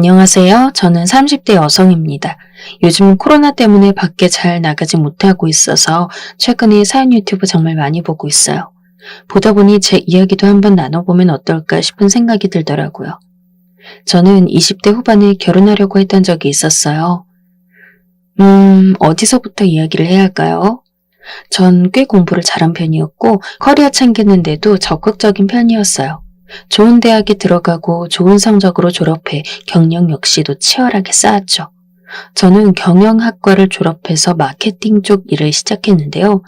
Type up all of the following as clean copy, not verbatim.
안녕하세요. 저는 30대 여성입니다. 요즘 코로나 때문에 밖에 잘 나가지 못하고 있어서 최근에 사연 유튜브 정말 많이 보고 있어요. 보다 보니 제 이야기도 한번 나눠보면 어떨까 싶은 생각이 들더라고요. 저는 20대 후반에 결혼하려고 했던 적이 있었어요. 어디서부터 이야기를 해야 할까요? 전 꽤 공부를 잘한 편이었고 커리어 챙기는데도 적극적인 편이었어요. 좋은 대학에 들어가고 좋은 성적으로 졸업해 경력 역시도 치열하게 쌓았죠. 저는 경영학과를 졸업해서 마케팅 쪽 일을 시작했는데요.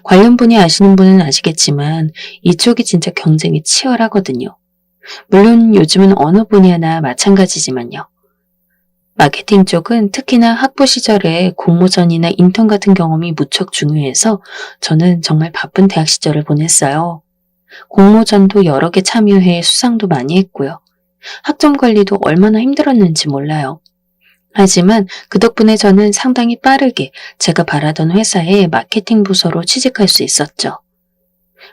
관련 분야 아시는 분은 아시겠지만 이쪽이 진짜 경쟁이 치열하거든요. 물론 요즘은 어느 분야나 마찬가지지만요. 마케팅 쪽은 특히나 학부 시절에 공모전이나 인턴 같은 경험이 무척 중요해서 저는 정말 바쁜 대학 시절을 보냈어요. 공모전도 여러 개 참여해 수상도 많이 했고요. 학점 관리도 얼마나 힘들었는지 몰라요. 하지만 그 덕분에 저는 상당히 빠르게 제가 바라던 회사의 마케팅 부서로 취직할 수 있었죠.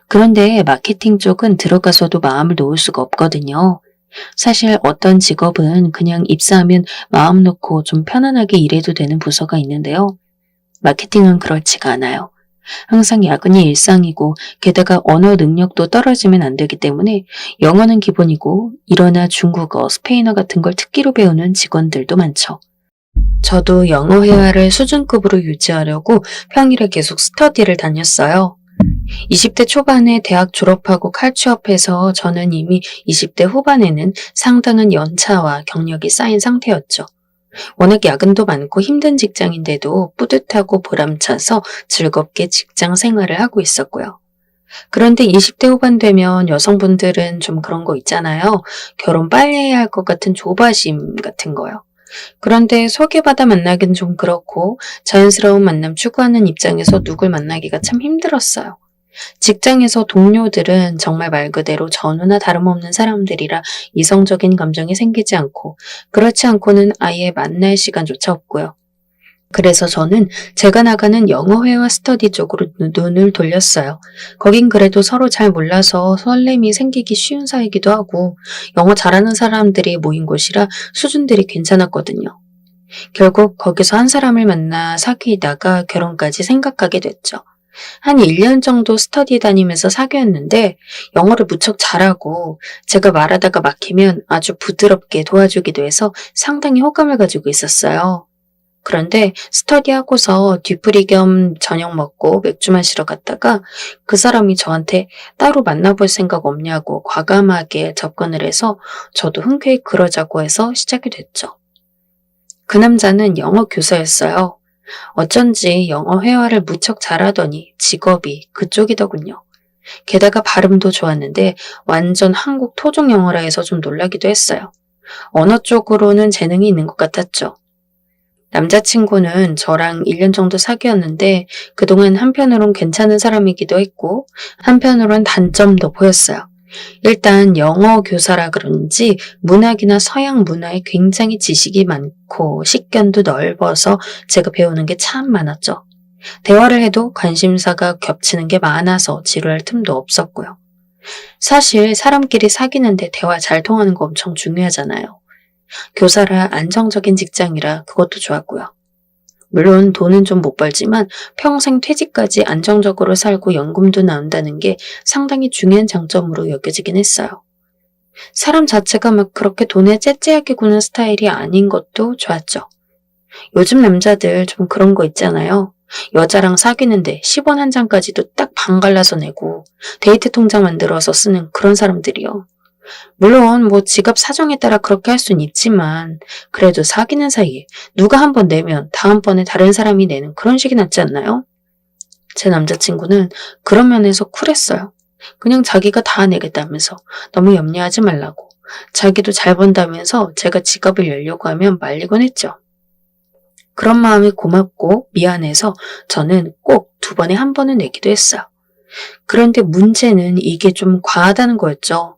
그런데 마케팅 쪽은 들어가서도 마음을 놓을 수가 없거든요. 사실 어떤 직업은 그냥 입사하면 마음 놓고 좀 편안하게 일해도 되는 부서가 있는데요. 마케팅은 그렇지가 않아요. 항상 야근이 일상이고 게다가 언어 능력도 떨어지면 안 되기 때문에 영어는 기본이고 일어나 중국어, 스페인어 같은 걸 특기로 배우는 직원들도 많죠. 저도 영어 회화를 수준급으로 유지하려고 평일에 계속 스터디를 다녔어요. 20대 초반에 대학 졸업하고 칼취업해서 저는 이미 20대 후반에는 상당한 연차와 경력이 쌓인 상태였죠. 워낙 야근도 많고 힘든 직장인데도 뿌듯하고 보람차서 즐겁게 직장 생활을 하고 있었고요. 그런데 20대 후반 되면 여성분들은 좀 그런 거 있잖아요. 결혼 빨리 해야 할 것 같은 조바심 같은 거요. 그런데 소개받아 만나긴 좀 그렇고 자연스러운 만남 추구하는 입장에서 누굴 만나기가 참 힘들었어요. 직장에서 동료들은 정말 말 그대로 전우나 다름없는 사람들이라 이성적인 감정이 생기지 않고 그렇지 않고는 아예 만날 시간조차 없고요. 그래서 저는 제가 나가는 영어 회화 스터디 쪽으로 눈을 돌렸어요. 거긴 그래도 서로 잘 몰라서 설렘이 생기기 쉬운 사이기도 하고 영어 잘하는 사람들이 모인 곳이라 수준들이 괜찮았거든요. 결국 거기서 한 사람을 만나 사귀다가 결혼까지 생각하게 됐죠. 한 1년 정도 스터디 다니면서 사귀었는데 영어를 무척 잘하고 제가 말하다가 막히면 아주 부드럽게 도와주기도 해서 상당히 호감을 가지고 있었어요. 그런데 스터디하고서 뒤풀이 겸 저녁 먹고 맥주 마시러 갔다가 그 사람이 저한테 따로 만나볼 생각 없냐고 과감하게 접근을 해서 저도 흔쾌히 그러자고 해서 시작이 됐죠. 그 남자는 영어 교사였어요. 어쩐지 영어 회화를 무척 잘하더니 직업이 그쪽이더군요. 게다가 발음도 좋았는데 완전 한국 토종 영어라 해서 좀 놀라기도 했어요. 언어 쪽으로는 재능이 있는 것 같았죠. 남자친구는 저랑 1년 정도 사귀었는데 그동안 한편으론 괜찮은 사람이기도 했고 한편으론 단점도 보였어요. 일단 영어 교사라 그런지 문학이나 서양 문화에 굉장히 지식이 많고 식견도 넓어서 제가 배우는 게 참 많았죠. 대화를 해도 관심사가 겹치는 게 많아서 지루할 틈도 없었고요. 사실 사람끼리 사귀는데 대화 잘 통하는 거 엄청 중요하잖아요. 교사라 안정적인 직장이라 그것도 좋았고요. 물론 돈은 좀 못 벌지만 평생 퇴직까지 안정적으로 살고 연금도 나온다는 게 상당히 중요한 장점으로 여겨지긴 했어요. 사람 자체가 막 그렇게 돈에 째째하게 구는 스타일이 아닌 것도 좋았죠. 요즘 남자들 좀 그런 거 있잖아요. 여자랑 사귀는데 10원 한 장까지도 딱 반 갈라서 내고 데이트 통장 만들어서 쓰는 그런 사람들이요. 물론 지갑 사정에 따라 그렇게 할 수는 있지만 그래도 사귀는 사이에 누가 한 번 내면 다음번에 다른 사람이 내는 그런 식이 낫지 않나요? 제 남자친구는 그런 면에서 쿨했어요. 그냥 자기가 다 내겠다면서 너무 염려하지 말라고. 자기도 잘 번다면서 제가 지갑을 열려고 하면 말리곤 했죠. 그런 마음이 고맙고 미안해서 저는 꼭 2번에 1번은 내기도 했어요. 그런데 문제는 이게 좀 과하다는 거였죠.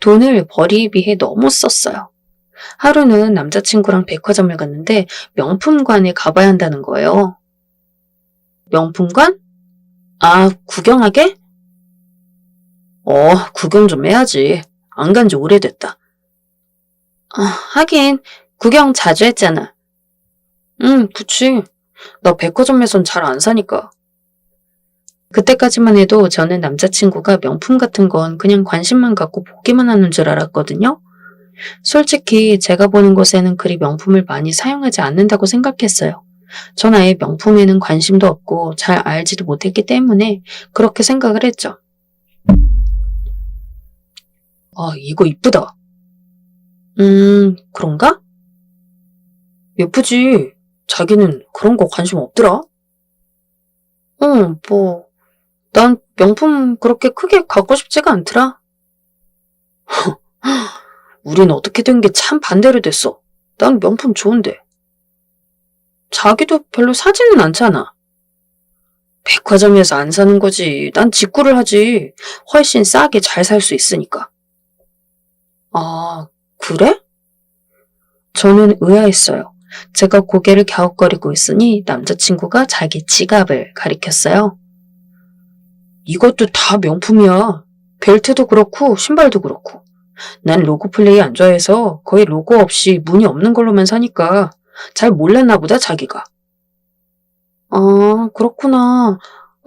돈을 벌이에 비해 너무 썼어요. 하루는 남자친구랑 백화점을 갔는데 명품관에 가봐야 한다는 거예요. 명품관? 아, 구경하게? 구경 좀 해야지. 안 간 지 오래됐다. 하긴 구경 자주 했잖아. 응, 그치. 나 백화점에선 잘 안 사니까. 그때까지만 해도 저는 남자친구가 명품 같은 건 그냥 관심만 갖고 보기만 하는 줄 알았거든요. 솔직히 제가 보는 곳에는 그리 명품을 많이 사용하지 않는다고 생각했어요. 전 아예 명품에는 관심도 없고 잘 알지도 못했기 때문에 그렇게 생각을 했죠. 아, 이거 이쁘다. 그런가? 예쁘지. 자기는 그런 거 관심 없더라. 난 명품 그렇게 크게 갖고 싶지가 않더라. 우린 어떻게 된 게 참 반대로 됐어. 난 명품 좋은데. 자기도 별로 사지는 않잖아. 백화점에서 안 사는 거지. 난 직구를 하지. 훨씬 싸게 잘 살 수 있으니까. 아, 그래? 저는 의아했어요. 제가 고개를 갸웃거리고 있으니 남자친구가 자기 지갑을 가리켰어요. 이것도 다 명품이야. 벨트도 그렇고 신발도 그렇고. 난 로고 플레이 안 좋아해서 거의 로고 없이 무늬 없는 걸로만 사니까 잘 몰랐나 보다 자기가. 아, 그렇구나.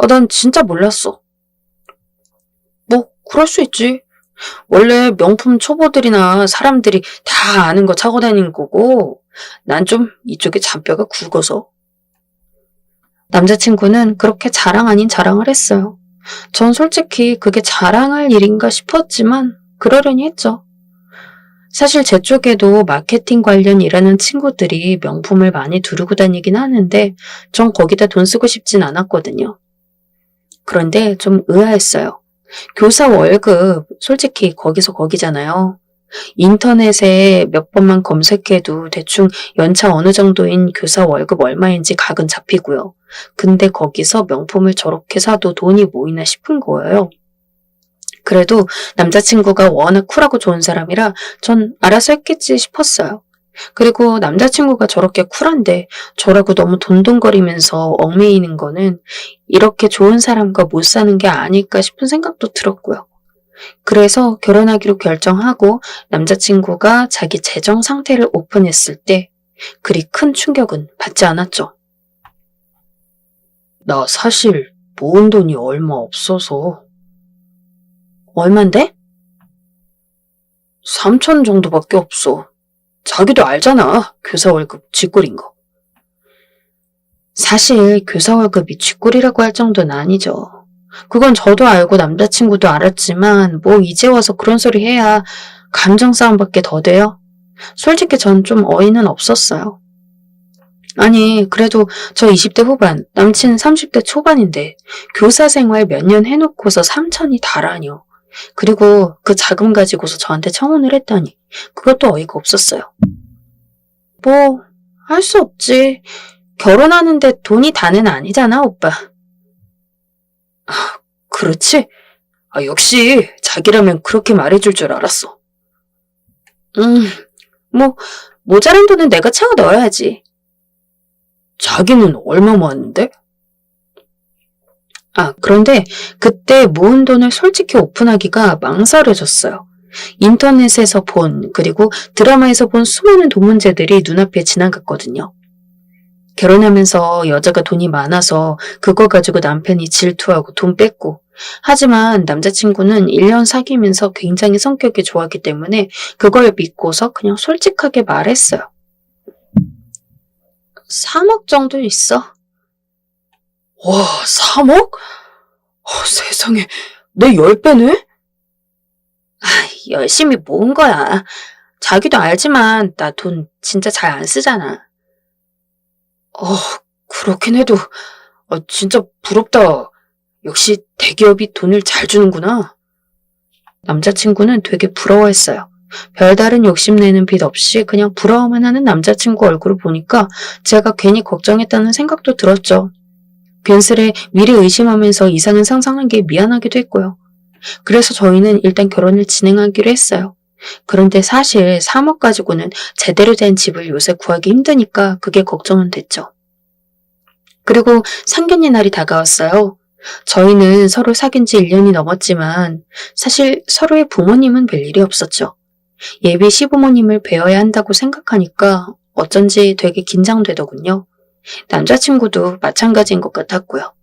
난 진짜 몰랐어. 뭐 그럴 수 있지. 원래 명품 초보들이나 사람들이 다 아는 거 차고 다니는 거고 난 좀 이쪽에 잔뼈가 굵어서. 남자친구는 그렇게 자랑 아닌 자랑을 했어요. 전 솔직히 그게 자랑할 일인가 싶었지만 그러려니 했죠. 사실 제 쪽에도 마케팅 관련 일하는 친구들이 명품을 많이 두르고 다니긴 하는데 전 거기다 돈 쓰고 싶진 않았거든요. 그런데 좀 의아했어요. 교사 월급 솔직히 거기서 거기잖아요. 인터넷에 몇 번만 검색해도 대충 연차 어느 정도인 교사 월급 얼마인지 각은 잡히고요. 근데 거기서 명품을 저렇게 사도 돈이 모이나 싶은 거예요. 그래도 남자친구가 워낙 쿨하고 좋은 사람이라 전 알아서 했겠지 싶었어요. 그리고 남자친구가 저렇게 쿨한데 저라고 너무 돈돈거리면서 얽매이는 거는 이렇게 좋은 사람과 못 사는 게 아닐까 싶은 생각도 들었고요. 그래서 결혼하기로 결정하고 남자친구가 자기 재정 상태를 오픈했을 때 그리 큰 충격은 받지 않았죠. 나 사실 모은 돈이 얼마 없어서. 얼만데? 3천 정도밖에 없어. 자기도 알잖아. 교사 월급 쥐꿀인 거. 사실 교사 월급이 쥐꿀이라고 할 정도는 아니죠. 그건 저도 알고 남자친구도 알았지만 뭐 이제 와서 그런 소리 해야 감정 싸움밖에 더 돼요. 솔직히 전 좀 어이는 없었어요. 아니 그래도 저 20대 후반, 남친 30대 초반인데 교사 생활 몇 년 해놓고서 3천이 다라니요. 그리고 그 자금 가지고서 저한테 청혼을 했다니 그것도 어이가 없었어요. 뭐 할 수 없지. 결혼하는데 돈이 다는 아니잖아 오빠. 그렇지? 역시 자기라면 그렇게 말해줄 줄 알았어. 뭐 모자란 돈은 내가 채워 넣어야지. 자기는 얼마 모았는데? 그런데 그때 모은 돈을 솔직히 오픈하기가 망설여졌어요. 인터넷에서 그리고 드라마에서 본 수많은 돈 문제들이 눈앞에 지나갔거든요. 결혼하면서 여자가 돈이 많아서 그거 가지고 남편이 질투하고 돈 뺏고. 하지만 남자친구는 1년 사귀면서 굉장히 성격이 좋았기 때문에 그걸 믿고서 그냥 솔직하게 말했어요. 3억 정도 있어. 와, 3억? 세상에, 내 10배네? 열심히 모은 거야. 자기도 알지만 나 돈 진짜 잘 안 쓰잖아. 그렇긴 해도 진짜 부럽다. 역시 대기업이 돈을 잘 주는구나. 남자친구는 되게 부러워했어요. 별다른 욕심내는 빛 없이 그냥 부러워만 하는 남자친구 얼굴을 보니까 제가 괜히 걱정했다는 생각도 들었죠. 괜스레 미래 의심하면서 이상한 상상한 게 미안하기도 했고요. 그래서 저희는 일단 결혼을 진행하기로 했어요. 그런데 사실 3억 가지고는 제대로 된 집을 요새 구하기 힘드니까 그게 걱정은 됐죠. 그리고 상견례 날이 다가왔어요. 저희는 서로 사귄 지 1년이 넘었지만 사실 서로의 부모님은 별 일이 없었죠. 예비 시부모님을 뵈어야 한다고 생각하니까 어쩐지 되게 긴장되더군요. 남자친구도 마찬가지인 것 같았고요.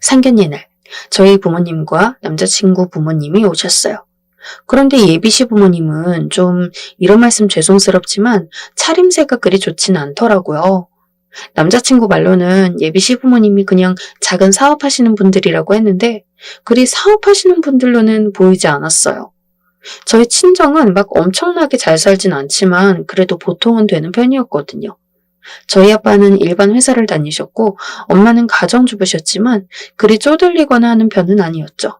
상견례 날, 저희 부모님과 남자친구 부모님이 오셨어요. 그런데 예비 시부모님은 좀 이런 말씀 죄송스럽지만 차림새가 그리 좋진 않더라고요. 남자친구 말로는 예비 시부모님이 그냥 작은 사업하시는 분들이라고 했는데 그리 사업하시는 분들로는 보이지 않았어요. 저희 친정은 막 엄청나게 잘 살진 않지만 그래도 보통은 되는 편이었거든요. 저희 아빠는 일반 회사를 다니셨고 엄마는 가정주부셨지만 그리 쪼들리거나 하는 편은 아니었죠.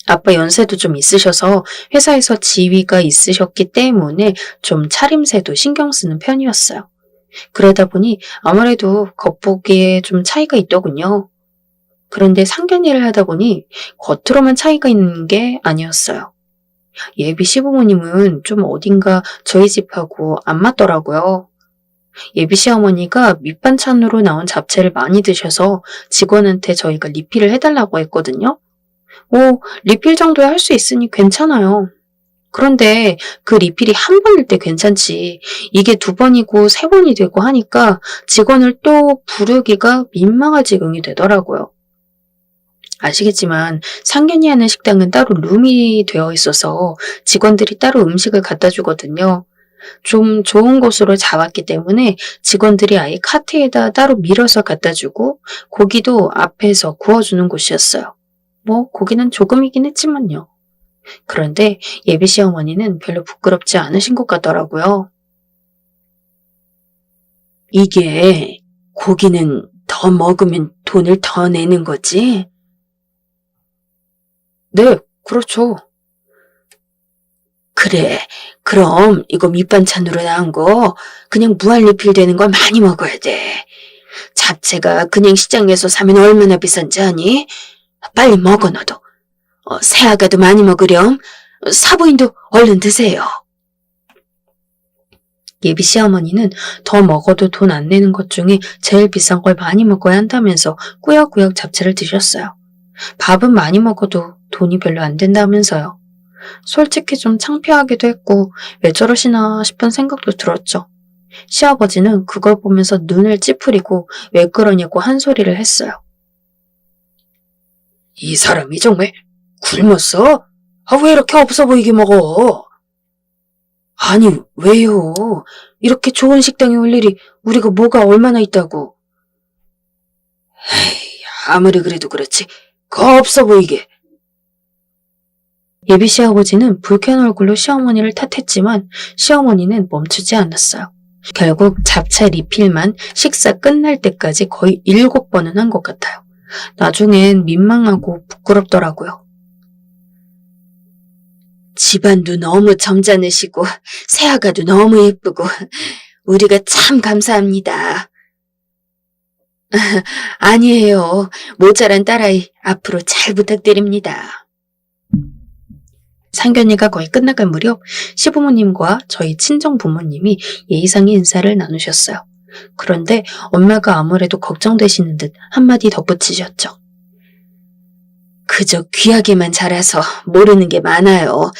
아빠 연세도 좀 있으셔서 회사에서 지위가 있으셨기 때문에 좀 차림새도 신경 쓰는 편이었어요. 그러다 보니 아무래도 겉보기에 좀 차이가 있더군요. 그런데 상견례를 하다 보니 겉으로만 차이가 있는 게 아니었어요. 예비 시부모님은 좀 어딘가 저희 집하고 안 맞더라고요. 예비 시어머니가 밑반찬으로 나온 잡채를 많이 드셔서 직원한테 저희가 리필을 해달라고 했거든요. 리필 정도야 할 수 있으니 괜찮아요. 그런데 그 리필이 한 번일 때 괜찮지. 이게 두 번이고 세 번이 되고 하니까 직원을 또 부르기가 민망할 지경이 되더라고요. 아시겠지만 상견례하는 식당은 따로 룸이 되어 있어서 직원들이 따로 음식을 갖다 주거든요. 좀 좋은 곳으로 잡았기 때문에 직원들이 아예 카트에다 따로 밀어서 갖다 주고 고기도 앞에서 구워주는 곳이었어요. 고기는 조금이긴 했지만요. 그런데 예비 시어머니는 별로 부끄럽지 않으신 것 같더라고요. 이게 고기는 더 먹으면 돈을 더 내는 거지? 네, 그렇죠. 그래, 그럼 이거 밑반찬으로 나온 거 그냥 무한리필 되는 걸 많이 먹어야 돼. 잡채가 그냥 시장에서 사면 얼마나 비싼지 아니? 빨리 먹어 너도. 새아가도 많이 먹으렴. 사부인도 얼른 드세요. 예비 시어머니는 더 먹어도 돈 안 내는 것 중에 제일 비싼 걸 많이 먹어야 한다면서 꾸역꾸역 잡채를 드셨어요. 밥은 많이 먹어도 돈이 별로 안 된다면서요. 솔직히 좀 창피하기도 했고 왜 저러시나 싶은 생각도 들었죠. 시아버지는 그걸 보면서 눈을 찌푸리고 왜 그러냐고 한 소리를 했어요. 이 사람이 정말 굶었어? 왜 이렇게 없어 보이게 먹어? 아니, 왜요? 이렇게 좋은 식당에 올 일이 우리가 뭐가 얼마나 있다고. 에이, 아무리 그래도 그렇지. 없어 보이게. 예비 시아버지는 불쾌한 얼굴로 시어머니를 탓했지만 시어머니는 멈추지 않았어요. 결국 잡채 리필만 식사 끝날 때까지 거의 7번은 한 것 같아요. 나중엔 민망하고 부끄럽더라고요. 집안도 너무 점잖으시고 새아가도 너무 예쁘고 우리가 참 감사합니다. 아니에요. 모자란 딸아이 앞으로 잘 부탁드립니다. 상견례가 거의 끝나갈 무렵 시부모님과 저희 친정 부모님이 예의상의 인사를 나누셨어요. 그런데 엄마가 아무래도 걱정되시는 듯 한마디 덧붙이셨죠. 그저 귀하게만 자라서 모르는 게 많아요.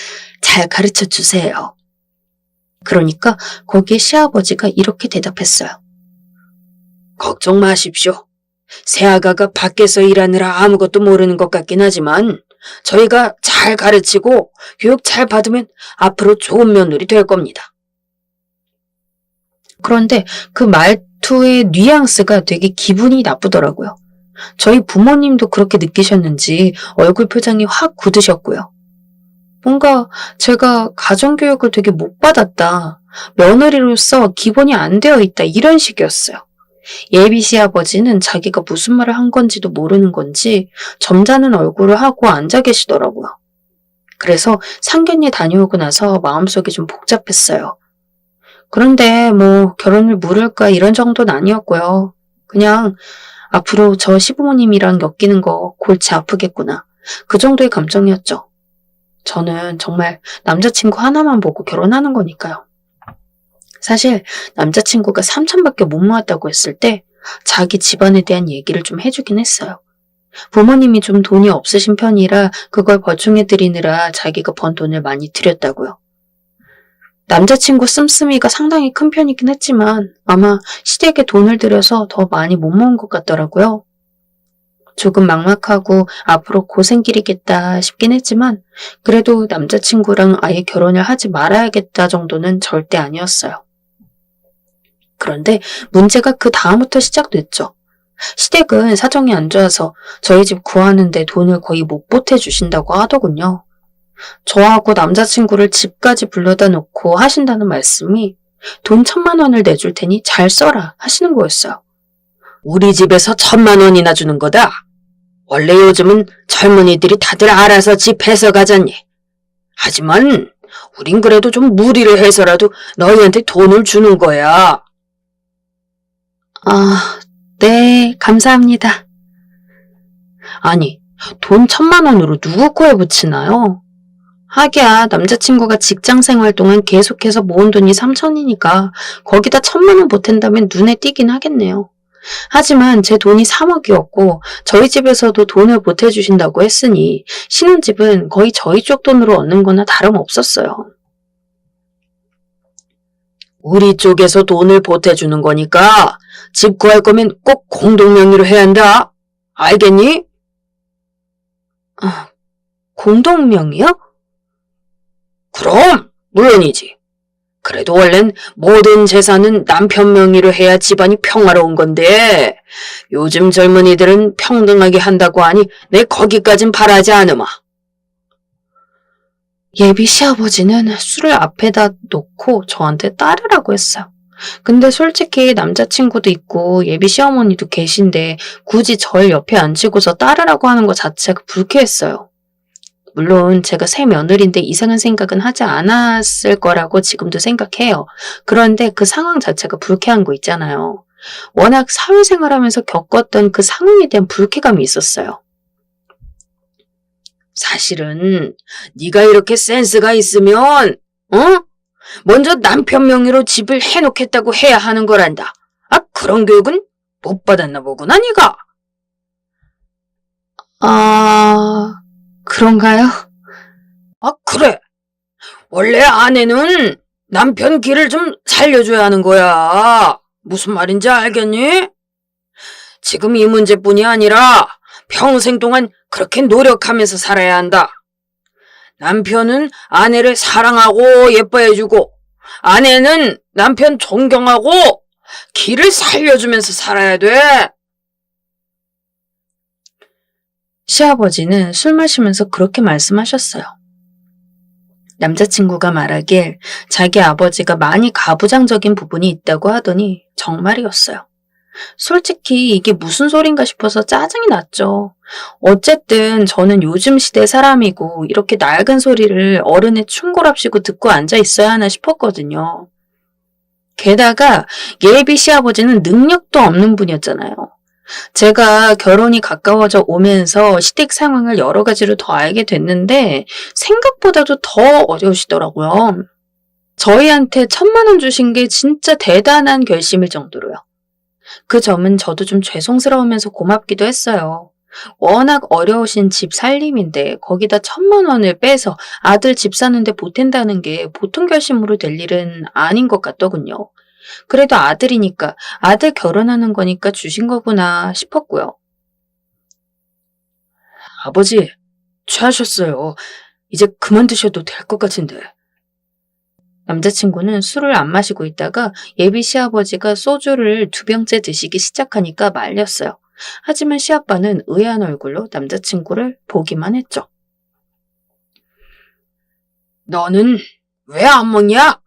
잘 가르쳐 주세요. 그러니까 거기에 시아버지가 이렇게 대답했어요. 걱정 마십시오. 새아가가 밖에서 일하느라 아무것도 모르는 것 같긴 하지만 저희가 잘 가르치고 교육 잘 받으면 앞으로 좋은 며느리 될 겁니다. 그런데 그 말투의 뉘앙스가 되게 기분이 나쁘더라고요. 저희 부모님도 그렇게 느끼셨는지 얼굴 표정이 확 굳으셨고요. 뭔가 제가 가정교육을 되게 못 받았다, 며느리로서 기본이 안 되어 있다 이런 식이었어요. 예비 시아버지는 자기가 무슨 말을 한 건지도 모르는 건지 점잖은 얼굴을 하고 앉아 계시더라고요. 그래서 상견례 다녀오고 나서 마음속이 좀 복잡했어요. 그런데 결혼을 물을까 이런 정도는 아니었고요. 그냥 앞으로 저 시부모님이랑 엮이는 거 골치 아프겠구나. 그 정도의 감정이었죠. 저는 정말 남자친구 하나만 보고 결혼하는 거니까요. 사실 남자친구가 3천밖에 못 모았다고 했을 때 자기 집안에 대한 얘기를 좀 해주긴 했어요. 부모님이 좀 돈이 없으신 편이라 그걸 보충해드리느라 자기가 번 돈을 많이 들였다고요. 남자친구 씀씀이가 상당히 큰 편이긴 했지만 아마 시댁에 돈을 들여서 더 많이 못 모은 것 같더라고요. 조금 막막하고 앞으로 고생길이겠다 싶긴 했지만 그래도 남자친구랑 아예 결혼을 하지 말아야겠다 정도는 절대 아니었어요. 그런데 문제가 그 다음부터 시작됐죠. 시댁은 사정이 안 좋아서 저희 집 구하는데 돈을 거의 못 보태주신다고 하더군요. 저하고 남자친구를 집까지 불러다 놓고 하신다는 말씀이 돈 1,000만 원을 내줄 테니 잘 써라 하시는 거였어요. 우리 집에서 1,000만 원이나 주는 거다. 원래 요즘은 젊은이들이 다들 알아서 집 해서 가잖니. 하지만 우린 그래도 좀 무리를 해서라도 너희한테 돈을 주는 거야. 네, 감사합니다. 아니, 돈 1,000만 원으로 누구 코에 붙이나요? 하기야 남자친구가 직장생활 동안 계속해서 모은 돈이 3천이니까 거기다 1,000만 원 보탠다면 눈에 띄긴 하겠네요. 하지만 제 돈이 3억이었고 저희 집에서도 돈을 보태주신다고 했으니 신혼집은 거의 저희 쪽 돈으로 얻는 거나 다름없었어요. 우리 쪽에서 돈을 보태주는 거니까 집 구할 거면 꼭 공동명의로 해야 한다. 알겠니? 공동명의요? 그럼 물론이지. 그래도 원래는 모든 재산은 남편 명의로 해야 집안이 평화로운 건데 요즘 젊은이들은 평등하게 한다고 하니 내 거기까진 바라지 않으마. 예비 시아버지는 술을 앞에다 놓고 저한테 따르라고 했어요. 근데 솔직히 남자친구도 있고 예비 시어머니도 계신데 굳이 절 옆에 앉히고서 따르라고 하는 것 자체가 불쾌했어요. 물론 제가 새 며느리인데 이상한 생각은 하지 않았을 거라고 지금도 생각해요. 그런데 그 상황 자체가 불쾌한 거 있잖아요. 워낙 사회생활하면서 겪었던 그 상황에 대한 불쾌감이 있었어요. 사실은 네가 이렇게 센스가 있으면 먼저 남편 명의로 집을 해놓겠다고 해야 하는 거란다. 그런 교육은 못 받았나 보구나 네가. 그런가요? 그래. 원래 아내는 남편 길을 좀 살려줘야 하는 거야. 무슨 말인지 알겠니? 지금 이 문제뿐이 아니라 평생 동안 그렇게 노력하면서 살아야 한다. 남편은 아내를 사랑하고 예뻐해주고 아내는 남편 존경하고 길을 살려주면서 살아야 돼. 시아버지는 술 마시면서 그렇게 말씀하셨어요. 남자친구가 말하길 자기 아버지가 많이 가부장적인 부분이 있다고 하더니 정말이었어요. 솔직히 이게 무슨 소린가 싶어서 짜증이 났죠. 어쨌든 저는 요즘 시대 사람이고 이렇게 낡은 소리를 어른의 충고랍시고 듣고 앉아 있어야 하나 싶었거든요. 게다가 예비 시아버지는 능력도 없는 분이었잖아요. 제가 결혼이 가까워져 오면서 시댁 상황을 여러 가지로 더 알게 됐는데 생각보다도 더 어려우시더라고요. 저희한테 1,000만 원 주신 게 진짜 대단한 결심일 정도로요. 그 점은 저도 좀 죄송스러우면서 고맙기도 했어요. 워낙 어려우신 집 살림인데 거기다 1,000만 원을 빼서 아들 집 사는데 보탠다는 게 보통 결심으로 될 일은 아닌 것 같더군요. 그래도 아들이니까 아들 결혼하는 거니까 주신 거구나 싶었고요. 아버지, 취하셨어요. 이제 그만 드셔도 될 것 같은데. 남자친구는 술을 안 마시고 있다가 예비 시아버지가 소주를 2병째 드시기 시작하니까 말렸어요. 하지만 시아빠는 의아한 얼굴로 남자친구를 보기만 했죠. 너는 왜 안 먹냐?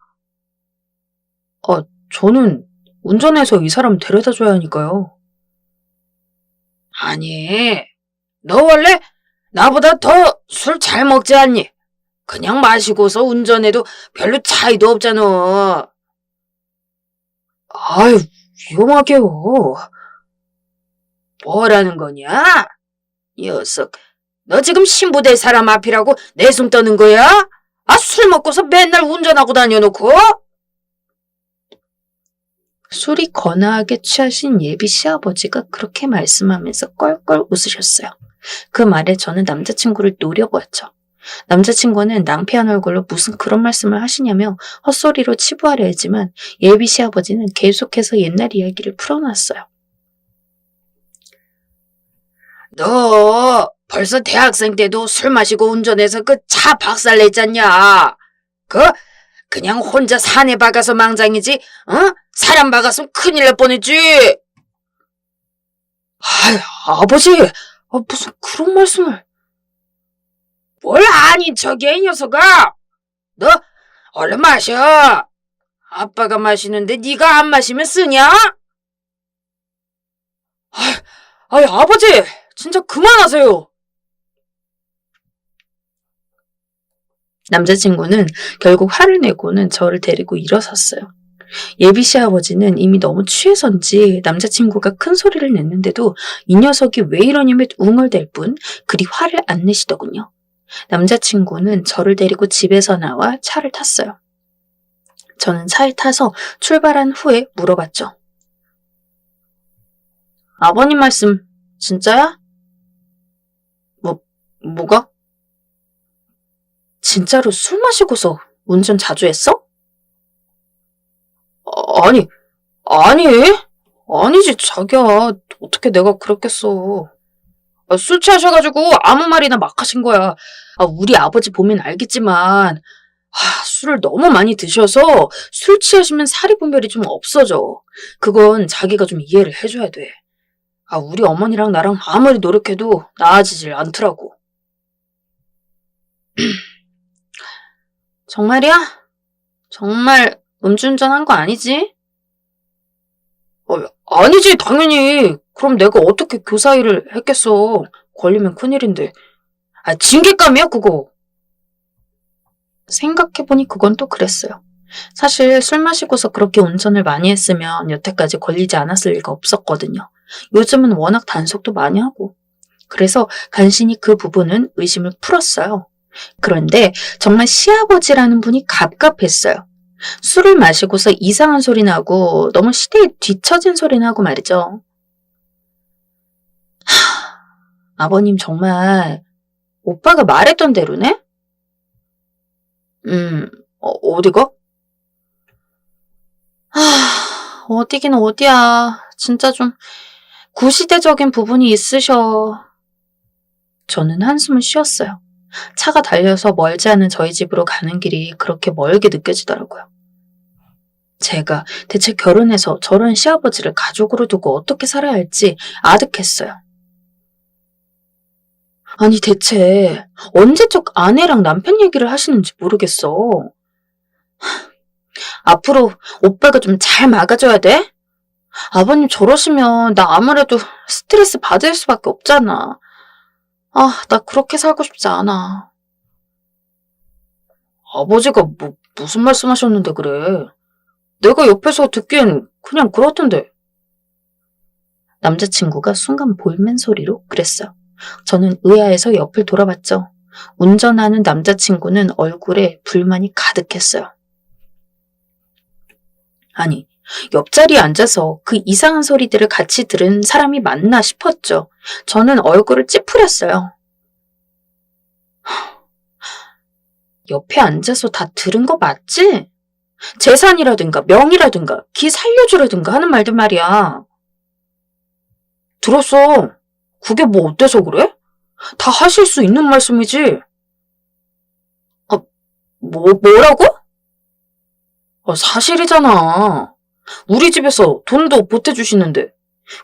저는 운전해서 이 사람 데려다 줘야 하니까요. 아니, 너 원래 나보다 더 술 잘 먹지 않니? 그냥 마시고서 운전해도 별로 차이도 없잖아. 아유, 위험하게요. 뭐라는 거냐? 녀석, 너 지금 신부 될 사람 앞이라고 내숭 떠는 거야? 술 먹고서 맨날 운전하고 다녀놓고? 술이 거나하게 취하신 예비 시아버지가 그렇게 말씀하면서 껄껄 웃으셨어요. 그 말에 저는 남자친구를 노려보았죠. 남자친구는 낭패한 얼굴로 무슨 그런 말씀을 하시냐며 헛소리로 치부하려 했지만 예비 시아버지는 계속해서 옛날 이야기를 풀어놨어요. 너 벌써 대학생 때도 술 마시고 운전해서 그 차 박살냈잖냐? 그냥 혼자 산에 박아서 망장이지, 사람 박았으면 큰일 날 뻔했지. 아버지, 무슨 그런 말씀을. 뭘 아닌 척이야, 이 녀석아. 너 얼른 마셔. 아빠가 마시는데 네가 안 마시면 쓰냐? 아버지, 진짜 그만하세요. 남자친구는 결국 화를 내고는 저를 데리고 일어섰어요. 예비 시아버지는 이미 너무 취해서인지 남자친구가 큰 소리를 냈는데도 이 녀석이 왜 이러냐며 웅얼댈 뿐 그리 화를 안 내시더군요. 남자친구는 저를 데리고 집에서 나와 차를 탔어요. 저는 차에 타서 출발한 후에 물어봤죠. 아버님 말씀 진짜야? 뭐가? 진짜로 술 마시고서 운전 자주 했어? 아니지, 자기야. 어떻게 내가 그랬겠어. 술 취하셔가지고 아무 말이나 막 하신 거야. 우리 아버지 보면 알겠지만, 술을 너무 많이 드셔서 술 취하시면 사리분별이 좀 없어져. 그건 자기가 좀 이해를 해줘야 돼. 우리 어머니랑 나랑 아무리 노력해도 나아지질 않더라고. 정말이야? 정말 음주운전한 거 아니지? 아니지, 당연히. 그럼 내가 어떻게 교사일을 했겠어. 걸리면 큰일인데. 징계감이야, 그거. 생각해보니 그건 또 그랬어요. 사실 술 마시고서 그렇게 운전을 많이 했으면 여태까지 걸리지 않았을 리가 없었거든요. 요즘은 워낙 단속도 많이 하고. 그래서 간신히 그 부분은 의심을 풀었어요. 그런데 정말 시아버지라는 분이 갑갑했어요. 술을 마시고서 이상한 소리 나고 너무 시대에 뒤처진 소리 나고 말이죠. 아버님 정말 오빠가 말했던 대로네? 어디가? 어디긴 어디야. 진짜 좀 구시대적인 부분이 있으셔. 저는 한숨을 쉬었어요. 차가 달려서 멀지 않은 저희 집으로 가는 길이 그렇게 멀게 느껴지더라고요. 제가 대체 결혼해서 저런 시아버지를 가족으로 두고 어떻게 살아야 할지 아득했어요. 아니 대체 언제적 아내랑 남편 얘기를 하시는지 모르겠어. 앞으로 오빠가 좀 잘 막아줘야 돼? 아버님 저러시면 나 아무래도 스트레스 받을 수밖에 없잖아. 나 그렇게 살고 싶지 않아. 아버지가 무슨 말씀하셨는데 그래. 내가 옆에서 듣기엔 그냥 그렇던데. 남자친구가 순간 볼멘 소리로 그랬어요. 저는 의아해서 옆을 돌아봤죠. 운전하는 남자친구는 얼굴에 불만이 가득했어요. 아니, 옆자리에 앉아서 그 이상한 소리들을 같이 들은 사람이 맞나 싶었죠. 저는 얼굴을 찌푸렸어요. 옆에 앉아서 다 들은 거 맞지? 재산이라든가 명이라든가 기 살려주라든가 하는 말들 말이야. 들었어. 그게 뭐 어때서 그래? 다 하실 수 있는 말씀이지. 뭐라고? 사실이잖아. 우리 집에서 돈도 보태주시는데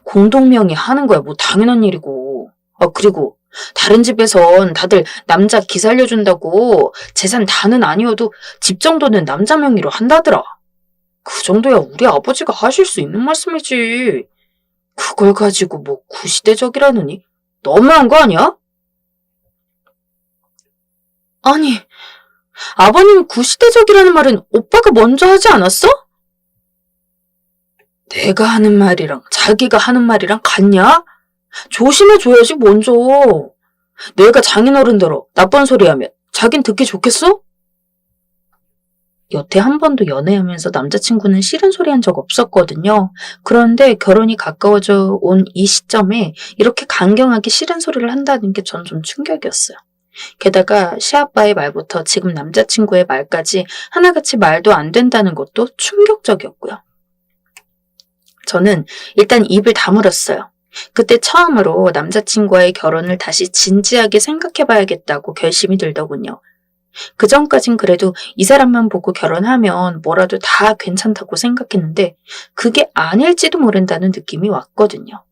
공동명의 하는 거야 뭐 당연한 일이고. 그리고 다른 집에선 다들 남자 기 살려준다고 재산 다는 아니어도 집 정도는 남자 명의로 한다더라. 그 정도야 우리 아버지가 하실 수 있는 말씀이지. 그걸 가지고 뭐 구시대적이라느니 너무한 거 아니야? 아니, 아버님 구시대적이라는 말은 오빠가 먼저 하지 않았어? 내가 하는 말이랑 자기가 하는 말이랑 같냐? 조심해줘야지 먼저. 내가 장인어른들어 나쁜 소리 하면 자긴 듣기 좋겠어? 여태 한 번도 연애하면서 남자친구는 싫은 소리 한 적 없었거든요. 그런데 결혼이 가까워져 온 이 시점에 이렇게 강경하게 싫은 소리를 한다는 게 전 좀 충격이었어요. 게다가 시아빠의 말부터 지금 남자친구의 말까지 하나같이 말도 안 된다는 것도 충격적이었고요. 저는 일단 입을 다물었어요. 그때 처음으로 남자친구와의 결혼을 다시 진지하게 생각해봐야겠다고 결심이 들더군요. 그전까진 그래도 이 사람만 보고 결혼하면 뭐라도 다 괜찮다고 생각했는데 그게 아닐지도 모른다는 느낌이 왔거든요.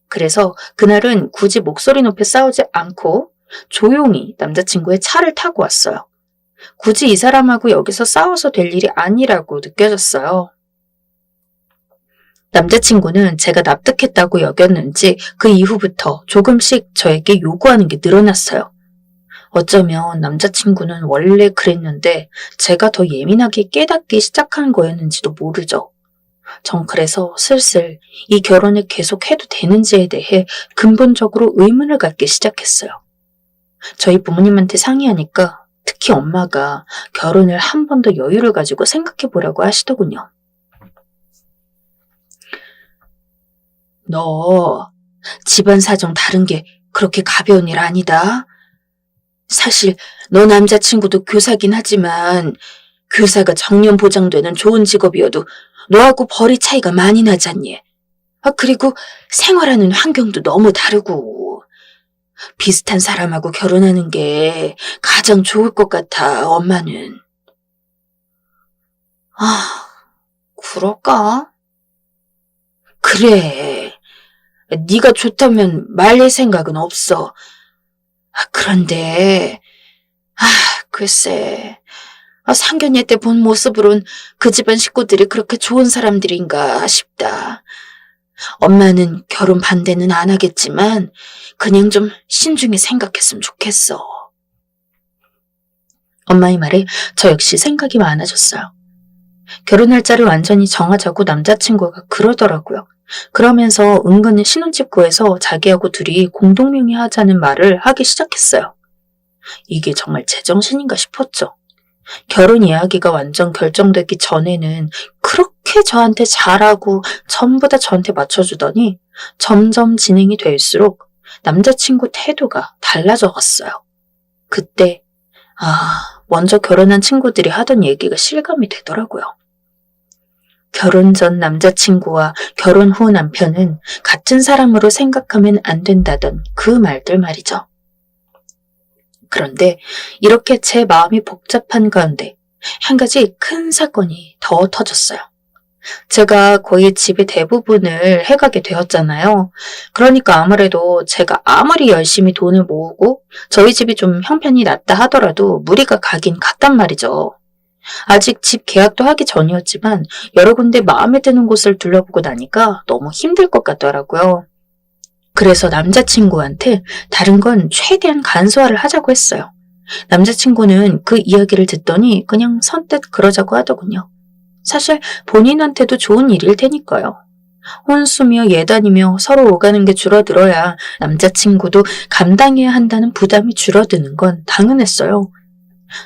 그래서 그날은 굳이 목소리 높여 싸우지 않고 조용히 남자친구의 차를 타고 왔어요. 굳이 이 사람하고 여기서 싸워서 될 일이 아니라고 느껴졌어요. 남자친구는 제가 납득했다고 여겼는지 그 이후부터 조금씩 저에게 요구하는 게 늘어났어요. 어쩌면 남자친구는 원래 그랬는데 제가 더 예민하게 깨닫기 시작한 거였는지도 모르죠. 전 그래서 슬슬 이 결혼을 계속해도 되는지에 대해 근본적으로 의문을 갖기 시작했어요. 저희 부모님한테 상의하니까 특히 엄마가 결혼을 한 번 더 여유를 가지고 생각해 보라고 하시더군요. 너 집안 사정 다른 게 그렇게 가벼운 일 아니다. 사실 너 남자친구도 교사긴 하지만 교사가 정년 보장되는 좋은 직업이어도 너하고 벌이 차이가 많이 나잖니. 그리고 생활하는 환경도 너무 다르고 비슷한 사람하고 결혼하는 게 가장 좋을 것 같아, 엄마는. 그럴까? 그래. 네가 좋다면 말릴 생각은 없어. 그런데 글쎄, 상견례 때 본 모습으론 그 집안 식구들이 그렇게 좋은 사람들인가 싶다. 엄마는 결혼 반대는 안 하겠지만 그냥 좀 신중히 생각했으면 좋겠어. 엄마의 말에 저 역시 생각이 많아졌어요. 결혼 날짜를 완전히 정하자고 남자친구가 그러더라고요. 그러면서 은근히 신혼집 구해서 자기하고 둘이 공동명의하자는 말을 하기 시작했어요. 이게 정말 제정신인가 싶었죠. 결혼 이야기가 완전 결정되기 전에는 그렇게 저한테 잘하고 전부 다 저한테 맞춰주더니 점점 진행이 될수록 남자친구 태도가 달라져 갔어요. 그때 먼저 결혼한 친구들이 하던 얘기가 실감이 되더라고요. 결혼 전 남자친구와 결혼 후 남편은 같은 사람으로 생각하면 안 된다던 그 말들 말이죠. 그런데 이렇게 제 마음이 복잡한 가운데 한 가지 큰 사건이 더 터졌어요. 제가 거의 집의 대부분을 해가게 되었잖아요. 그러니까 아무래도 제가 아무리 열심히 돈을 모으고 저희 집이 좀 형편이 낫다 하더라도 무리가 가긴 갔단 말이죠. 아직 집 계약도 하기 전이었지만 여러 군데 마음에 드는 곳을 둘러보고 나니까 너무 힘들 것 같더라고요. 그래서 남자친구한테 다른 건 최대한 간소화를 하자고 했어요. 남자친구는 그 이야기를 듣더니 그냥 선뜻 그러자고 하더군요. 사실 본인한테도 좋은 일일 테니까요. 혼수며 예단이며 서로 오가는 게 줄어들어야 남자친구도 감당해야 한다는 부담이 줄어드는 건 당연했어요.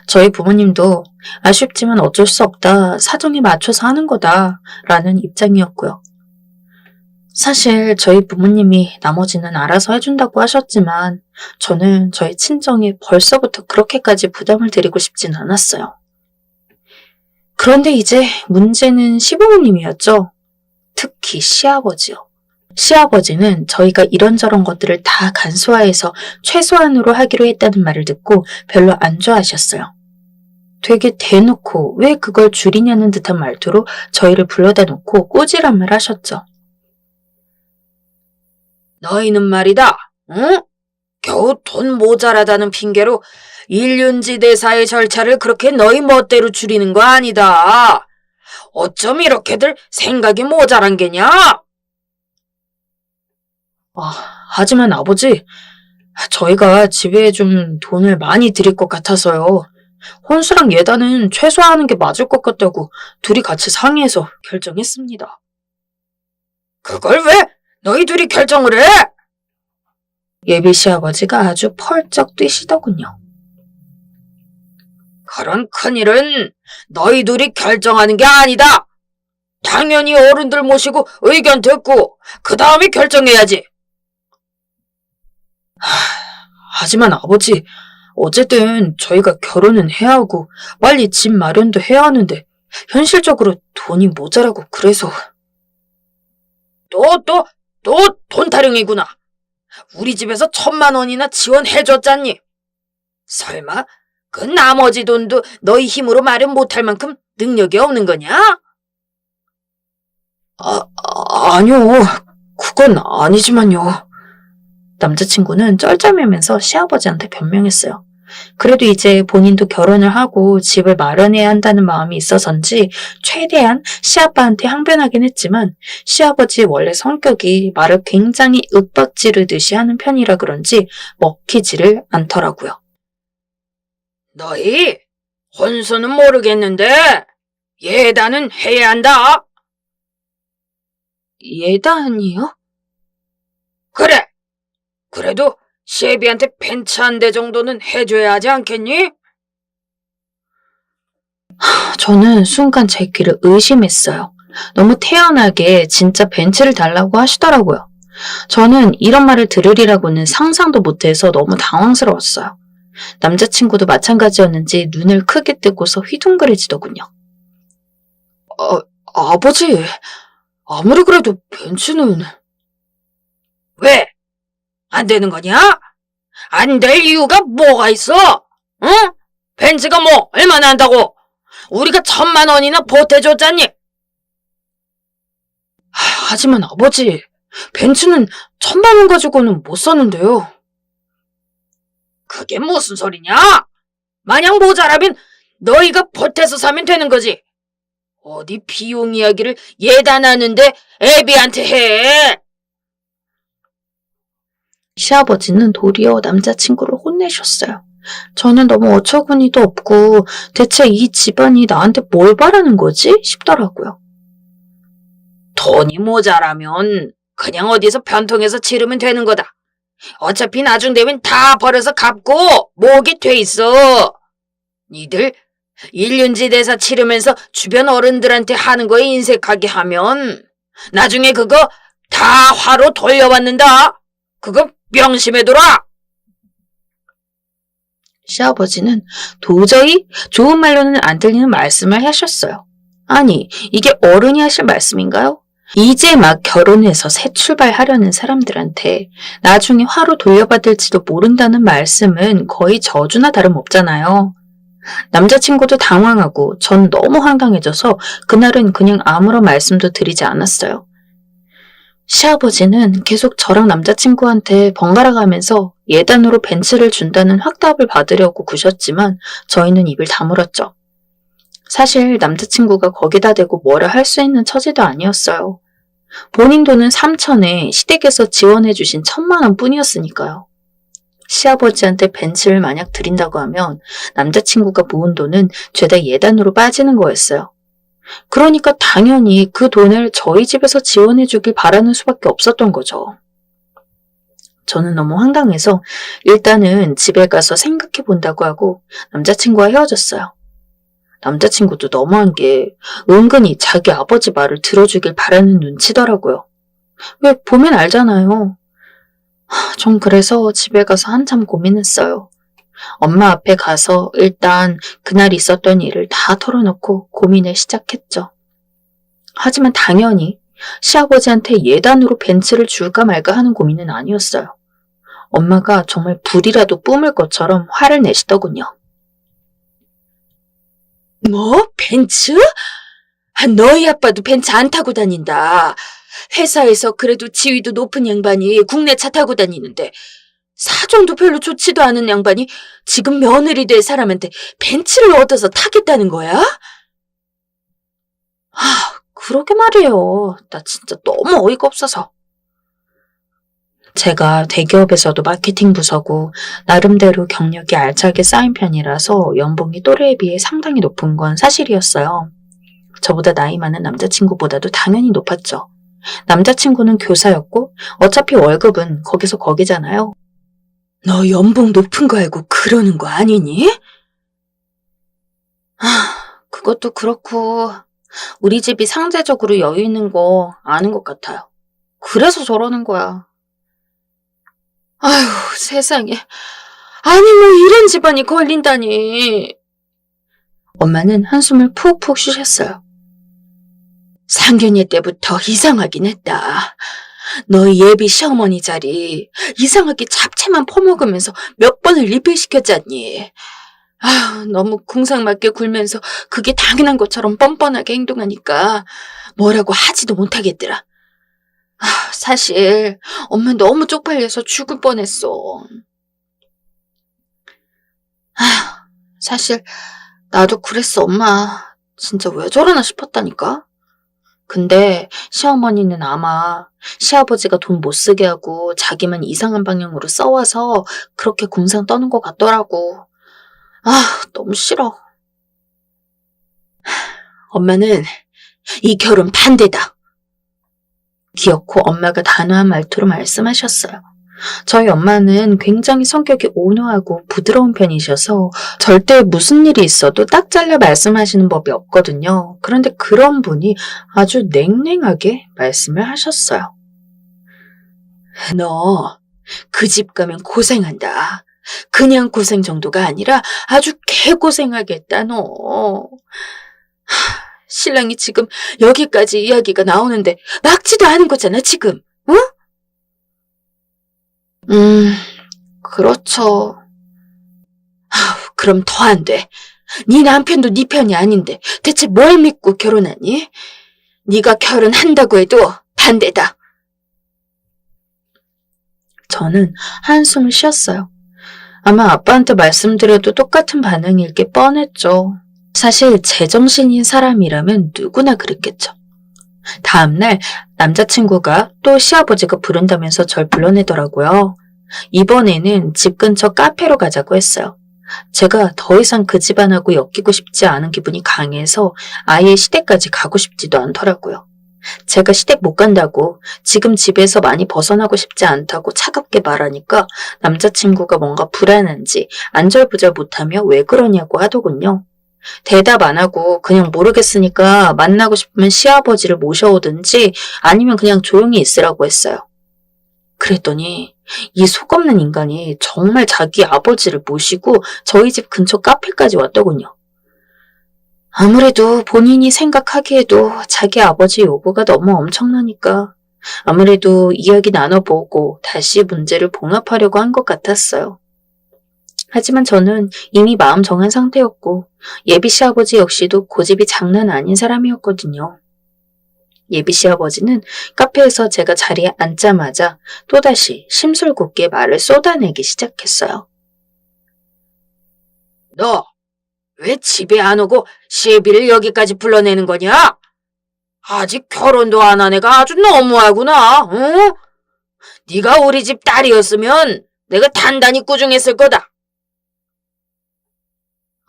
저희 부모님도 아쉽지만 어쩔 수 없다, 사정에 맞춰서 하는 거다 라는 입장이었고요. 사실 저희 부모님이 나머지는 알아서 해준다고 하셨지만 저는 저희 친정에 벌써부터 그렇게까지 부담을 드리고 싶진 않았어요. 그런데 이제 문제는 시부모님이었죠. 특히 시아버지요. 시아버지는 저희가 이런저런 것들을 다 간소화해서 최소한으로 하기로 했다는 말을 듣고 별로 안 좋아하셨어요. 되게 대놓고 왜 그걸 줄이냐는 듯한 말투로 저희를 불러다 놓고 꼬지람을 하셨죠. 너희는 말이다, 응? 겨우 돈 모자라다는 핑계로 일륜지 대사의 절차를 그렇게 너희 멋대로 줄이는 거 아니다. 어쩜 이렇게들 생각이 모자란 게냐? 하지만 아버지, 저희가 집에 좀 돈을 많이 드릴 것 같아서요. 혼수랑 예단은 최소화하는 게 맞을 것 같다고 둘이 같이 상의해서 결정했습니다. 그걸 왜 너희 둘이 결정을 해? 예비 시아버지가 아주 펄쩍 뛰시더군요. 그런 큰일은 너희 둘이 결정하는 게 아니다. 당연히 어른들 모시고 의견 듣고 그 다음에 결정해야지. 하지만 아버지, 어쨌든 저희가 결혼은 해야 하고 빨리 집 마련도 해야 하는데 현실적으로 돈이 모자라고 그래서. 또 돈 타령이구나. 우리 집에서 1,000만 원이나 지원해줬잖니. 설마 그 나머지 돈도 너희 힘으로 마련 못할 만큼 능력이 없는 거냐? 아니요. 그건 아니지만요. 남자친구는 쩔쩔매면서 시아버지한테 변명했어요. 그래도 이제 본인도 결혼을 하고 집을 마련해야 한다는 마음이 있어서인지 최대한 시아빠한테 항변하긴 했지만 시아버지의 원래 성격이 말을 굉장히 윽박지르듯이 하는 편이라 그런지 먹히지를 않더라고요. 너희 혼수는 모르겠는데 예단은 해야 한다. 예단이요? 그래. 그래도 시애비한테 벤츠 한 대 정도는 해줘야 하지 않겠니? 저는 순간 제 귀를 의심했어요. 너무 태연하게 진짜 벤츠를 달라고 하시더라고요. 저는 이런 말을 들으리라고는 상상도 못해서 너무 당황스러웠어요. 남자친구도 마찬가지였는지 눈을 크게 뜨고서 휘둥그레지더군요. 아버지, 아무리 그래도 벤츠는... 왜? 안 되는 거냐? 안 될 이유가 뭐가 있어? 응? 벤츠가 뭐 얼마나 한다고? 우리가 1,000만 원이나 보태줬잖니? 하지만 아버지, 벤츠는 1,000만 원 가지고는 못 사는데요. 그게 무슨 소리냐? 만약 모자라면 너희가 보태서 사면 되는 거지. 어디 비용 이야기를 예단하는데 애비한테 해. 시아버지는 도리어 남자친구를 혼내셨어요. 저는 너무 어처구니도 없고 대체 이 집안이 나한테 뭘 바라는 거지? 싶더라고요. 돈이 모자라면 그냥 어디서 변통해서 치르면 되는 거다. 어차피 나중 되면 다 벌어서 갚고 목이 돼 있어. 니들 일륜지 대사 치르면서 주변 어른들한테 하는 거에 인색하게 하면 나중에 그거 다 화로 돌려받는다. 그거 명심해둬라. 시아버지는 도저히 좋은 말로는 안 들리는 말씀을 하셨어요. 아니, 이게 어른이 하실 말씀인가요? 이제 막 결혼해서 새 출발하려는 사람들한테 나중에 화로 돌려받을지도 모른다는 말씀은 거의 저주나 다름없잖아요. 남자친구도 당황하고 전 너무 황당해져서 그날은 그냥 아무런 말씀도 드리지 않았어요. 시아버지는 계속 저랑 남자친구한테 번갈아 가면서 예단으로 벤츠를 준다는 확답을 받으려고 구셨지만 저희는 입을 다물었죠. 사실 남자친구가 거기다 대고 뭐라 할 수 있는 처지도 아니었어요. 본인 돈은 3천에 시댁에서 지원해주신 1,000만 원 뿐이었으니까요. 시아버지한테 벤츠를 만약 드린다고 하면 남자친구가 모은 돈은 죄다 예단으로 빠지는 거였어요. 그러니까 당연히 그 돈을 저희 집에서 지원해주길 바라는 수밖에 없었던 거죠. 저는 너무 황당해서 일단은 집에 가서 생각해 본다고 하고 남자친구와 헤어졌어요. 남자친구도 너무한 게 은근히 자기 아버지 말을 들어주길 바라는 눈치더라고요. 왜 보면 알잖아요. 전 그래서 집에 가서 한참 고민했어요. 엄마 앞에 가서 일단 그날 있었던 일을 다 털어놓고 고민을 시작했죠. 하지만 당연히 시아버지한테 예단으로 벤츠를 줄까 말까 하는 고민은 아니었어요. 엄마가 정말 불이라도 뿜을 것처럼 화를 내시더군요. 뭐? 벤츠? 너희 아빠도 벤츠 안 타고 다닌다. 회사에서 그래도 지위도 높은 양반이 국내 차 타고 다니는데 사정도 별로 좋지도 않은 양반이 지금 며느리 될 사람한테 벤츠를 얻어서 타겠다는 거야? 그러게 말이에요. 나 진짜 너무 어이가 없어서. 제가 대기업에서도 마케팅 부서고 나름대로 경력이 알차게 쌓인 편이라서 연봉이 또래에 비해 상당히 높은 건 사실이었어요. 저보다 나이 많은 남자친구보다도 당연히 높았죠. 남자친구는 교사였고 어차피 월급은 거기서 거기잖아요. 너 연봉 높은 거 알고 그러는 거 아니니? 그것도 그렇고 우리 집이 상대적으로 여유 있는 거 아는 것 같아요. 그래서 저러는 거야. 아휴, 세상에. 아니 뭐 이런 집안이 걸린다니. 엄마는 한숨을 푹푹 쉬셨어요. 상견례 때부터 이상하긴 했다. 너희 예비 시어머니 자리 이상하게 잡채만 퍼먹으면서 몇 번을 리필시켰잖니. 아휴, 너무 궁상맞게 굴면서 그게 당연한 것처럼 뻔뻔하게 행동하니까 뭐라고 하지도 못하겠더라. 아, 사실 엄마 너무 쪽팔려서 죽을 뻔했어. 아, 사실 나도 그랬어, 엄마. 진짜 왜 저러나 싶었다니까. 근데 시어머니는 아마 시아버지가 돈 못 쓰게 하고 자기만 이상한 방향으로 써와서 그렇게 궁상 떠는 것 같더라고. 아, 너무 싫어. 엄마는 이 결혼 반대다. 귀엽고 엄마가 단호한 말투로 말씀하셨어요. 저희 엄마는 굉장히 성격이 온화하고 부드러운 편이셔서 절대 무슨 일이 있어도 딱 잘라 말씀하시는 법이 없거든요. 그런데 그런 분이 아주 냉랭하게 말씀을 하셨어요. 너 그 집 가면 고생한다. 그냥 고생 정도가 아니라 아주 개고생하겠다, 너. 신랑이 지금 여기까지 이야기가 나오는데 막지도 않은 거잖아, 지금. 응? 그렇죠. 그럼 더 안 돼. 네 남편도 네 편이 아닌데 대체 뭘 믿고 결혼하니? 네가 결혼한다고 해도 반대다. 저는 한숨을 쉬었어요. 아마 아빠한테 말씀드려도 똑같은 반응일 게 뻔했죠. 사실 제정신인 사람이라면 누구나 그랬겠죠. 다음날 남자친구가 또 시아버지가 부른다면서 절 불러내더라고요. 이번에는 집 근처 카페로 가자고 했어요. 제가 더 이상 그 집안하고 엮이고 싶지 않은 기분이 강해서 아예 시댁까지 가고 싶지도 않더라고요. 제가 시댁 못 간다고 지금 집에서 많이 벗어나고 싶지 않다고 차갑게 말하니까 남자친구가 뭔가 불안한지 안절부절 못하며 왜 그러냐고 하더군요. 대답 안 하고 그냥 모르겠으니까 만나고 싶으면 시아버지를 모셔오든지 아니면 그냥 조용히 있으라고 했어요. 그랬더니 이 속없는 인간이 정말 자기 아버지를 모시고 저희 집 근처 카페까지 왔더군요. 아무래도 본인이 생각하기에도 자기 아버지 요구가 너무 엄청나니까 아무래도 이야기 나눠보고 다시 문제를 봉합하려고 한 것 같았어요. 하지만 저는 이미 마음 정한 상태였고 예비 시아버지 역시도 고집이 장난 아닌 사람이었거든요. 예비 시아버지는 카페에서 제가 자리에 앉자마자 또다시 심술궂게 말을 쏟아내기 시작했어요. 너 왜 집에 안 오고 시애비를 여기까지 불러내는 거냐? 아직 결혼도 안 한 애가 아주 너무하구나. 응? 네가 우리 집 딸이었으면 내가 단단히 꾸중했을 거다.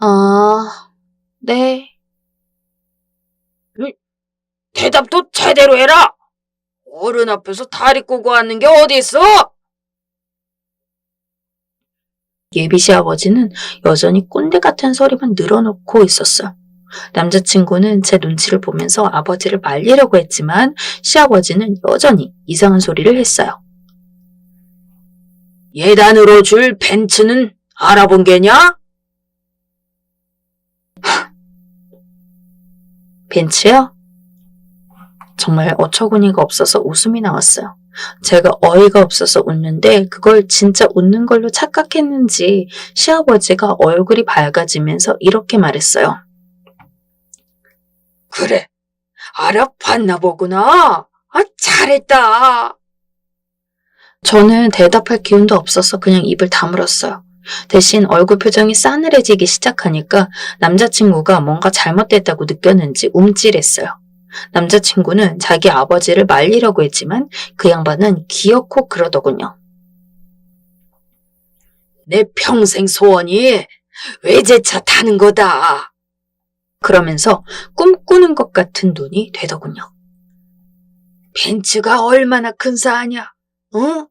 아, 네. 대답도 제대로 해라. 어른 앞에서 다리 꼬고 앉는 게 어디 있어? 예비 시아버지는 여전히 꼰대 같은 소리만 늘어놓고 있었어요. 남자친구는 제 눈치를 보면서 아버지를 말리려고 했지만 시아버지는 여전히 이상한 소리를 했어요. 예단으로 줄 벤츠는 알아본 게냐? 벤츠요? 정말 어처구니가 없어서 웃음이 나왔어요. 제가 어이가 없어서 웃는데 그걸 진짜 웃는 걸로 착각했는지 시아버지가 얼굴이 밝아지면서 이렇게 말했어요. 그래, 알아봤나 보구나. 아, 잘했다. 저는 대답할 기운도 없어서 그냥 입을 다물었어요. 대신 얼굴 표정이 싸늘해지기 시작하니까 남자친구가 뭔가 잘못됐다고 느꼈는지 움찔했어요. 남자친구는 자기 아버지를 말리려고 했지만 그 양반은 기어코 그러더군요. 내 평생 소원이 외제차 타는 거다. 그러면서 꿈꾸는 것 같은 눈이 되더군요. 벤츠가 얼마나 근사하냐? 응?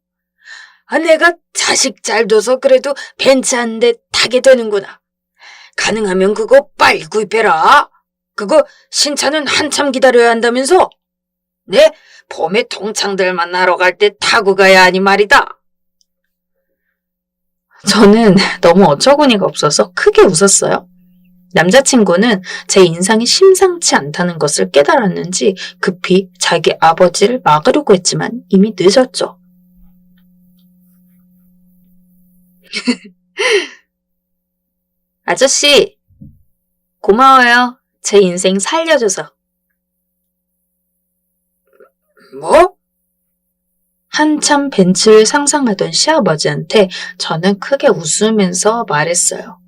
아, 내가 자식 잘 둬서 그래도 벤츠 한 대 타게 되는구나. 가능하면 그거 빨리 구입해라. 그거 신차는 한참 기다려야 한다면서? 네, 봄에 동창들 만나러 갈 때 타고 가야 하니 말이다. 저는 너무 어처구니가 없어서 크게 웃었어요. 남자친구는 제 인상이 심상치 않다는 것을 깨달았는지 급히 자기 아버지를 막으려고 했지만 이미 늦었죠. 아저씨, 고마워요. 제 인생 살려줘서. 뭐? 한참 벤츠를 상상하던 시아버지한테 저는 크게 웃으면서 말했어요.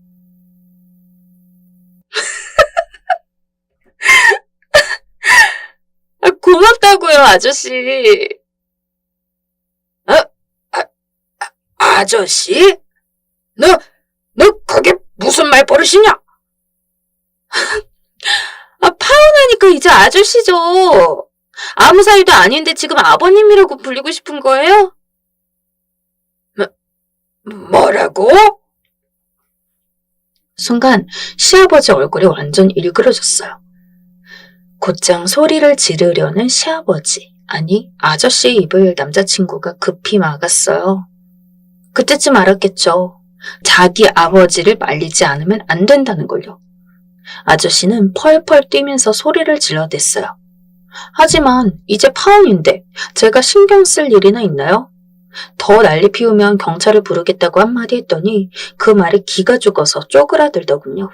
고맙다고요, 아저씨. 아저씨? 너 그게 무슨 말버릇이냐? 파혼하니까 이제 아저씨죠. 아무 사이도 아닌데 지금 아버님이라고 불리고 싶은 거예요? 뭐라고? 순간 시아버지 얼굴이 완전 일그러졌어요. 곧장 소리를 지르려는 시아버지, 아니 아저씨의 입을 남자친구가 급히 막았어요. 그때쯤 알았겠죠. 자기 아버지를 말리지 않으면 안 된다는 걸요. 아저씨는 펄펄 뛰면서 소리를 질러댔어요. 하지만 이제 파혼인데 제가 신경 쓸 일이나 있나요? 더 난리 피우면 경찰을 부르겠다고 한마디 했더니 그 말에 기가 죽어서 쪼그라들더군요.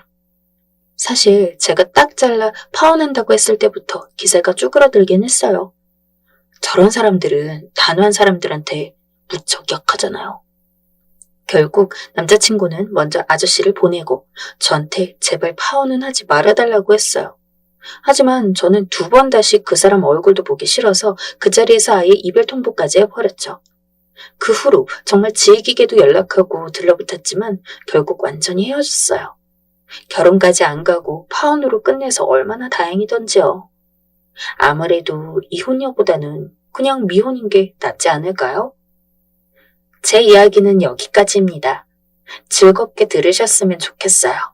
사실 제가 딱 잘라 파혼한다고 했을 때부터 기세가 쭈그러들긴 했어요. 저런 사람들은 단호한 사람들한테 무척 약하잖아요. 결국 남자친구는 먼저 아저씨를 보내고 저한테 제발 파혼은 하지 말아달라고 했어요. 하지만 저는 2번 다시 그 사람 얼굴도 보기 싫어서 그 자리에서 아예 이별 통보까지 해버렸죠. 그 후로 정말 질기게도 연락하고 들러붙었지만 결국 완전히 헤어졌어요. 결혼까지 안 가고 파혼으로 끝내서 얼마나 다행이던지요. 아무래도 이혼녀보다는 그냥 미혼인 게 낫지 않을까요? 제 이야기는 여기까지입니다. 즐겁게 들으셨으면 좋겠어요.